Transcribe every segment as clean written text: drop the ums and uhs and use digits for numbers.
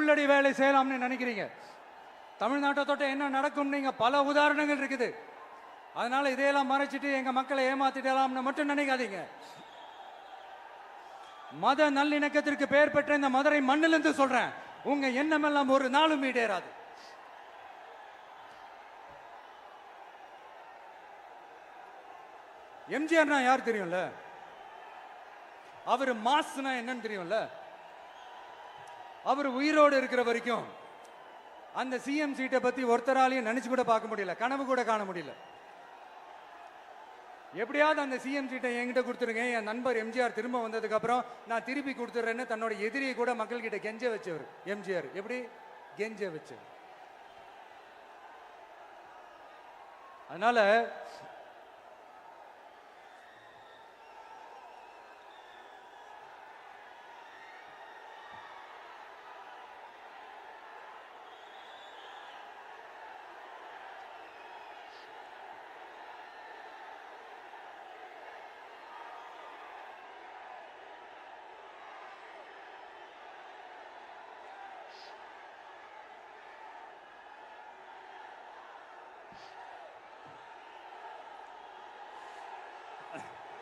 உள்ளடி வேலை செய்யலாம்னு நினைக்கிறீங்க. தமிழ்நாட்டை தொட்ட என்ன நடக்கும் நீங்க பல உதாரணங்கள் இருக்குது. அதனால இதையெல்லாம் மறைச்சிட்டு எங்க மக்களை ஏமாத்திடலாம்னு மட்டும் நினைக்காதீங்க. மத நல்லிணக்கத்திற்கு பெயர் பெற்ற இந்த மதுரை மண்ணிலிருந்து சொல்றேன், உங்க எண்ணமெல்லாம் ஒரு நாளும் ஈடேறாது. எம்ஜிஆர்னா யார் தெரியும்ல? அவர் மாஸ்னா என்னன்னு தெரியும்ல? அவர் உயிரோடு இருக்கிற வரைக்கும் அந்த சிஎம் சீட்டை பத்தி ஒருத்தராலையும் நினைச்சு கூட பார்க்க முடியல, கனவு கூட காண முடியல. எப்படியாவது அந்த சிஎம் சீட்டை என்கிட்ட கொடுத்துருங்க, என் நண்பர் எம்ஜிஆர் திரும்ப வந்ததுக்கு அப்புறம் நான் திருப்பி கொடுத்துறேன்னு தன்னோட எதிரியை கூட மக்கள் கிட்ட கெஞ்ச வச்சவர் எம்ஜிஆர். எப்படி கெஞ்ச வச்சவர்? அதனால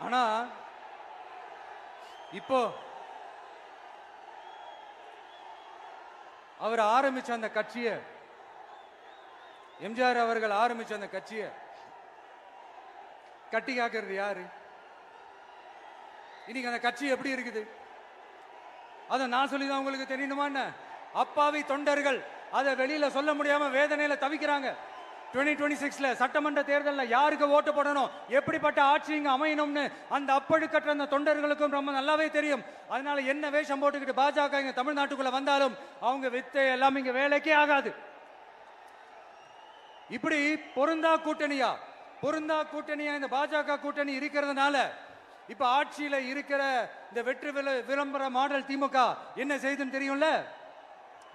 ஆனா இப்போ அவர் ஆரம்பிச்ச அந்த கட்சியை, எம்ஜிஆர் அவர்கள் ஆரம்பிச்ச அந்த கட்சியை கட்டி காக்கிறது யாரு? இன்னைக்கு அந்த கட்சி எப்படி இருக்குது? அதை நான் சொல்லிதான் உங்களுக்கு தெரியணுமா என்ன? அப்பாவி தொண்டர்கள் அதை வெளியில சொல்ல முடியாம வேதனையில தவிக்கிறாங்க. 2026 சட்டமன்ற தேர்தலில் யாருக்கு ஓட்டு போடணும், எப்படிப்பட்ட ஆட்சி இங்க அமையணும்னு அந்த அப்பழுக்கற்ற அந்த தொண்டர்களுக்கும் ரொம்ப நல்லாவே தெரியும். அதனால என்ன வேஷம் போட்டுக்கிட்டு பாஜக இங்க தமிழ்நாட்டுக்குள்ள வந்தாலும் அவங்க வித்தை எல்லாம் இங்க வேலைக்கே ஆகாது. இப்படி பொருந்தா கூட்டணியா இந்த பாஜக கூட்டணி இருக்கிறதுனால இப்ப ஆட்சியில இருக்கிற இந்த வெற்றி விளம்பர மாடல் திமுக என்ன செய்துன்னு தெரியும்ல?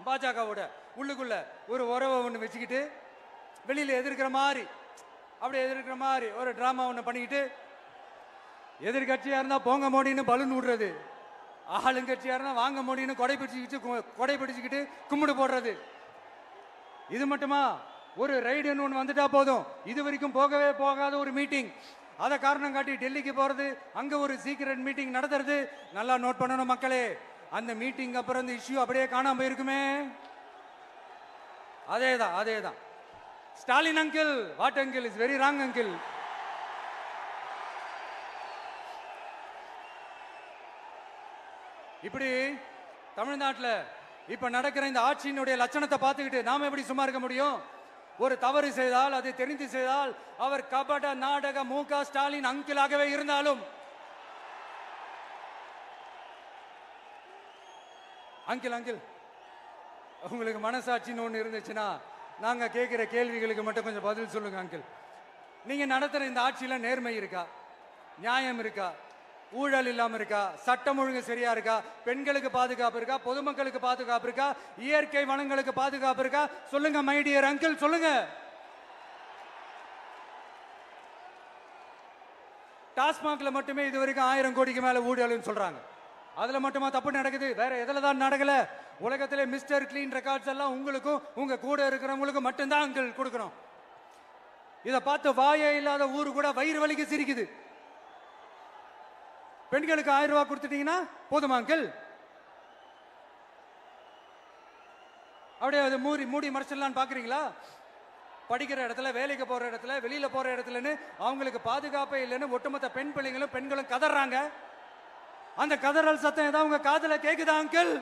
பாஜகவோட உள்ளுக்குள்ள ஒரு உறவை ஒண்ணு வச்சுக்கிட்டு வெளியில எதிர்க்கிற மாதிரி ஒரு டிராமா ஒண்ணு பண்ணிக்கிட்டு, எதிர்கட்சியா இருந்தா போங்க மோடின்னு பலூன் விடுறது, ஆளுங்கட்சியா இருந்தா வாங்க மோடின்னு கொடை பிடிச்சுக்கிட்டு கும்பிடு போடுறது. இது மட்டுமா? ஒரு ரைடுன்னு ஒன்று வந்துட்டா போதும், இது வரைக்கும் போகவே போகாத ஒரு மீட்டிங், அதை காரணம் காட்டி டெல்லிக்கு போறது, அங்க ஒரு சீக்கிரட் மீட்டிங் நடத்துறது. நல்லா நோட் பண்ணணும் மக்களே, அந்த மீட்டிங் அப்புறம் இந்த இஷ்யூ அப்படியே காணாம போயிருக்குமே. அதேதான் Stalin uncle, what uncle is very wrong uncle. இப்படி தமிழ்நாட்டில் இப்ப நடக்கிற இந்த ஆட்சியினுடைய லட்சணத்தை பார்த்துக்கிட்டு நாம எப்படி சும்மா இருக்க முடியும்? ஒரு தவறு செய்தால், அதை தெரிந்து செய்தால், அவர் கபட நாடக மு.க. ஸ்டாலின் அங்கிளாகவே இருந்தாலும், அங்கிள் உங்களுக்கு மனசாட்சின்னு ஒன்று இருந்துச்சுன்னா நாங்க கேட்கிற கேள்விகளுக்கு மட்டும் கொஞ்சம் பதில் சொல்லுங்க அங்கிள். நீங்க நடத்துற இந்த ஆட்சியில நேர்மை இருக்கா? நியாயம் இருக்கா? ஊழல் இல்லாம இருக்கா? சட்டம் ஒழுங்கு சரியா இருக்கா? பெண்களுக்கு பாதுகாப்பு இருக்கா? பொதுமக்களுக்கு பாதுகாப்பு இருக்கா? இயற்கை வளங்களுக்கு பாதுகாப்பு இருக்கா? சொல்லுங்க மை டியர் அங்கிள், சொல்லுங்க. டாஸ்மாக்ல மட்டுமே இது வரைக்கும் 1000 கோடிக்கு மேல ஊழல்னு சொல்றாங்க. அதுல மட்டுமா தப்பு நடக்குது? வேற எதுல தான் நடக்கல? உலகத்திலே மிஸ்டர் கிளீன் ரெக்கார்ட்ஸ் எல்லாம் உங்களுக்கும் உங்க கூட இருக்கிறவங்களுக்கும் மட்டும்தான் அங்கிள் கொடுக்கணும். இதை பார்த்து வாயே இல்லாத ஊரு கூட வயிறு வலிக்கு சிரிக்குது. பெண்களுக்கு 1000 ரூபாய் கொடுத்துட்டீங்கன்னா போதுமா அங்கிள்? அப்படியே அதை மூடி மறைச்சிடலான்னு பாக்குறீங்களா? படிக்கிற இடத்துல, வேலைக்கு போற இடத்துல, வெளியில போற இடத்துலன்னு அவங்களுக்கு பாதுகாப்பே இல்லைன்னு ஒட்டுமொத்த பெண்களும் கதறாங்க. அந்த கதறல் சத்தம் ஏதாவது உங்க காதுல கேக்குதா அங்கிள்?